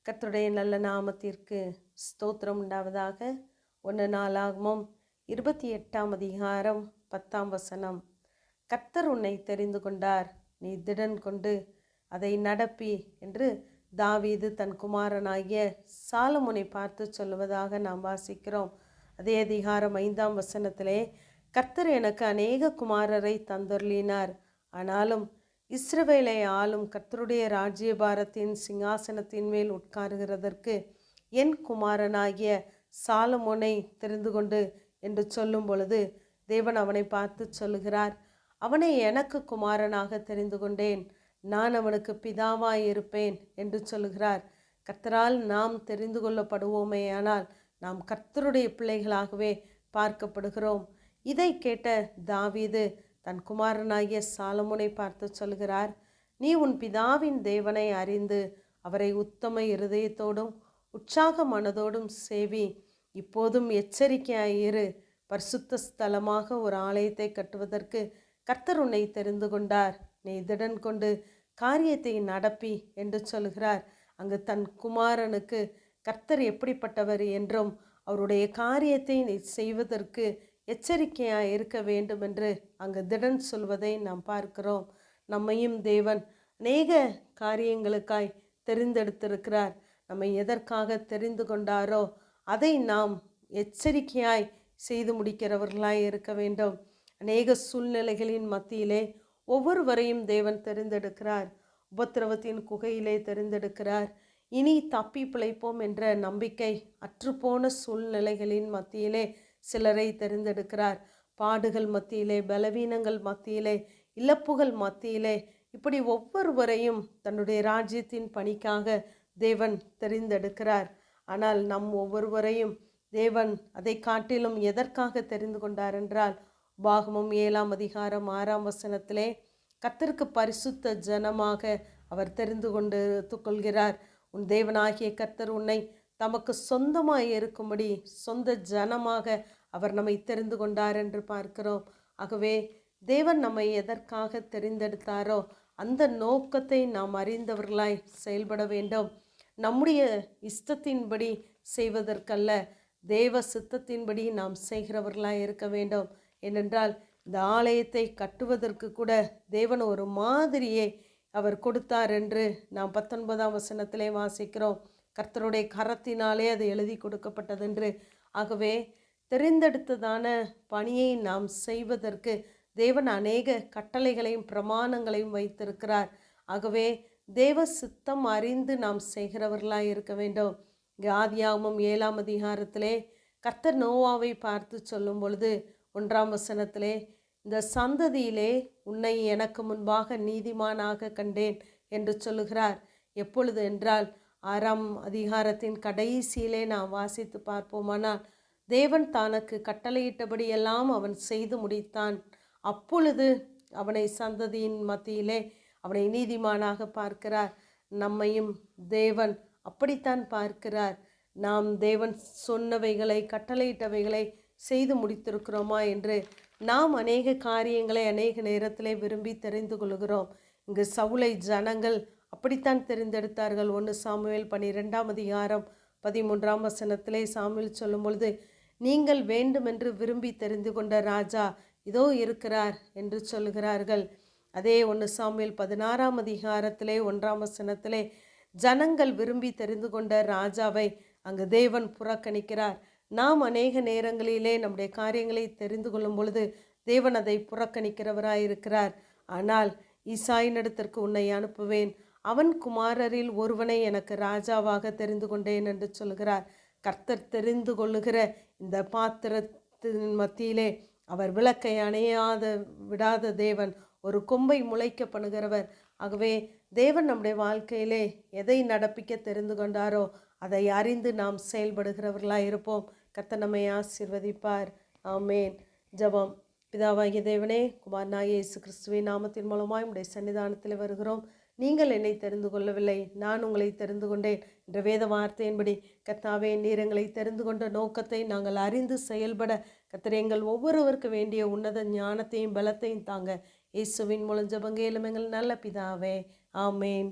கர்த்தருடைய நல்ல நாமத்திற்கு ஸ்தோத்திரம் உண்டாவதாக. 1 நாளாகமம் 28ஆம் அதிகாரம் 10ஆம் வசனம். கர்த்தர் உன்னை தெரிந்து கொண்டார், நீ திடன் கொண்டு அதை நடப்பி என்று தாவீது தன் குமாரனாகிய சாலமோனை பார்த்து சொல்லுவதாக நாம் வாசிக்கிறோம். அதே அதிகாரம் 5ஆம் வசனத்திலே, கர்த்தர் எனக்கு அநேக குமாரரை தந்தருளினார், ஆனாலும் இஸ்ரவேலை ஆளும் கர்த்தருடைய ராஜ்யபாரத்தின் சிங்காசனத்தின் மேல் உட்காருகிறதற்கு என் குமாரனாகிய சாலமோனை தெரிந்து கொண்டு என்று சொல்லும் பொழுது, தேவன் அவனை பார்த்து சொல்லுகிறார், அவனை எனக்கு குமாரனாக தெரிந்து கொண்டேன், நான் அவனுக்கு பிதாவாய் இருப்பேன் என்று சொல்லுகிறார். கர்த்தரால் நாம் தெரிந்து கொள்ளப்படுவோமேயானால் நாம் கர்த்தருடைய பிள்ளைகளாகவே பார்க்கப்படுகிறோம். இதை கேட்ட தாவீது தன் குமாரனாகிய சாலமோனை பார்த்து சொல்கிறார், நீ உன் பிதாவின் தேவனை அறிந்து அவரை உத்தம இருதயத்தோடும் உற்சாக மனதோடும் சேவி. இப்போதும் எச்சரிக்கையாயிரு, பரிசுத்த ஸ்தலமாக ஒரு ஆலயத்தை கட்டுவதற்கு கர்த்தர் உன்னை தெரிந்து கொண்டார், நீ திடன் கொண்டு காரியத்தை நடப்பி என்று சொல்கிறார். அங்கு தன் குமாரனுக்கு கர்த்தர் எப்படிப்பட்டவர் என்றும் அவருடைய காரியத்தை செய்வதற்கு எச்சரிக்கையாக இருக்க வேண்டும் என்று அங்கு திடன் சொல்வதை நாம் பார்க்கிறோம். நம்மையும் தேவன் அநேக காரியங்களுக்காய் தெரிந்தெடுத்திருக்கிறார். நம்மை எதற்காக தெரிந்து கொண்டாரோ அதை நாம் எச்சரிக்கையாய் செய்து முடிக்கிறவர்களாய் இருக்க வேண்டும். அநேக சூழ்நிலைகளின் மத்தியிலே ஒவ்வொருவரையும் தேவன் தெரிந்தெடுக்கிறார். உபத்திரவத்தின் குகையிலே தெரிந்தெடுக்கிறார். இனி தப்பி பிழைப்போம் என்ற நம்பிக்கை அற்றுப்போன சூழ்நிலைகளின் மத்தியிலே சிலரை தெரிந்தெடுக்கிறார். பாடுகள் மத்தியிலே, பலவீனங்கள் மத்தியிலே, இழப்புகள் மத்தியிலே, இப்படி ஒவ்வொருவரையும் தன்னுடைய ராஜ்யத்தின் பணிக்காக தேவன் தெரிந்தெடுக்கிறார். ஆனால் நம் ஒவ்வொருவரையும் தேவன் அதை காட்டிலும் எதற்காக தெரிந்து கொண்டார் என்றால், உபாகமம் 7ஆம் அதிகாரம் 6ஆம் வசனத்திலே, கர்த்தருக்கு பரிசுத்த ஜனமாக அவர் தெரிந்து கொள்கிறார். உன் தேவனாகிய கர்த்தர் உன்னை தமக்கு சொந்தமாய் இருக்கும்படி சொந்த ஜனமாக அவர் நம்மை தெரிந்து கொண்டார் என்று பார்க்கிறோம். ஆகவே தேவன் நம்மை எதற்காக தெரிந்தெடுத்தாரோ அந்த நோக்கத்தை நாம் அறிந்தவர்களாய் செயல்பட வேண்டும். நம்முடைய இஷ்டத்தின்படி செய்வதற்கல்ல, தேவ சித்தத்தின்படி நாம் செய்கிறவர்களாய் இருக்க வேண்டும். ஏனென்றால் இந்த ஆலயத்தை கட்டுவதற்கு கூட தேவன் ஒரு மாதிரியை அவர் கொடுத்தார் என்று நாம் 19ஆம் வசனத்திலே வாசிக்கிறோம். கர்த்தருடைய கரத்தினாலே அது எழுதி கொடுக்கப்பட்டதென்று. ஆகவே தெரிந்தெடுத்ததான பணியை நாம் செய்வதற்கு தேவன் அநேக கட்டளைகளையும் பிரமாணங்களையும் வைத்திருக்கிறார். ஆகவே தேவ சித்தம் அறிந்து நாம் செய்கிறவர்களாய் இருக்க வேண்டும். ஆதியாகமம் 7ஆம் அதிகாரத்திலே கர்த்தர் நோவாவை பார்த்து சொல்லும் பொழுது 1ஆம் வசனத்திலே, இந்த சந்ததியிலே உன்னை எனக்கு முன்பாக நீதிமானாக கண்டேன் என்று சொல்லுகிறார். எப்பொழுது என்றால் 6ஆம் அதிகாரத்தின் கடைசியிலே நாம் வாசித்து பார்ப்போமானால், தேவன் தனக்கு கட்டளையிட்டபடியெல்லாம் அவன் செய்து முடித்தான். அப்பொழுது அவனை சந்ததியின் மத்தியிலே அவனை நீதிமானாக பார்க்கிறார். நம்மையும் தேவன் அப்படித்தான் பார்க்கிறார். நாம் தேவன் சொன்னவைகளை, கட்டளையிட்டவைகளை செய்து முடித்திருக்கிறோமா என்று நாம் அநேக காரியங்களை அநேக நேரத்திலே விரும்பி தெரிந்து கொள்கிறோம். இங்கு சவுலை ஜனங்கள் அப்படித்தான் தெரிந்தெடுத்தார்கள். 1 சாமுவேல் 12ஆம் அதிகாரம் 13ஆம் வசனத்திலே சாமுவேல் சொல்லும் பொழுது, நீங்கள் வேண்டுமென்று விரும்பி தெரிந்து கொண்ட ராஜா இதோ இருக்கிறார் என்று சொல்லுகிறார்கள். அதே 1 சாமுவேல் 16ஆம் அதிகாரத்திலே 1ஆம் வசனத்திலே ஜனங்கள் விரும்பி தெரிந்து கொண்ட ராஜாவை அங்கு தேவன் புறக்கணிக்கிறார். நாம் அநேக நேரங்களிலே நம்முடைய காரியங்களை தெரிந்து கொள்ளும் பொழுது தேவன் அதை புறக்கணிக்கிறவராயிருக்கிறார். ஆனால் ஈசாயினிடத்திற்கு உன்னை அனுப்புவேன், அவன் குமாரரில் ஒருவனை எனக்கு ராஜாவாக தெரிந்து கொண்டேன் என்று சொல்கிறார். கர்த்தர் தெரிந்து கொள்ளுகிற இந்த பாத்திரத்தின் மத்தியிலே அவர் விளக்கை அணையாத விடாத தேவன், ஒரு கொம்பை முளைக்க பண்ணுகிறவர். ஆகவே தேவன் நம்முடைய வாழ்க்கையிலே எதை நடப்பிக்க தெரிந்து கொண்டாரோ அதை அறிந்து நாம் செயல்படுகிறவர்களாக இருப்போம். கர்த்தர் நம்மை ஆசீர்வதிப்பார். ஆமேன். ஜெபம். பிதாவாகிய தேவனே, குமாரனாகிய இயேசு கிறிஸ்துவின் நாமத்தின் மூலமாய் உம்முடைய சன்னிதானத்தில் வருகிறோம். நீங்கள் என்னை தெரிந்து கொள்ளவில்லை, நான் உங்களை தெரிந்து கொண்டேன் என்ற வேத வார்த்தையின்படி கர்த்தாவே, நீர் எங்களை தெரிந்து கொண்ட நோக்கத்தை நாங்கள் அறிந்து செயல்பட கர்த்தர் எங்கள் ஒவ்வொருவருக்கு வேண்டிய உன்னத ஞானத்தையும் பலத்தையும் தாங்க. இயேசுவின் மூலம் ஜெபங்கேலும் எங்கள் நல்ல பிதாவே. ஆமேன்.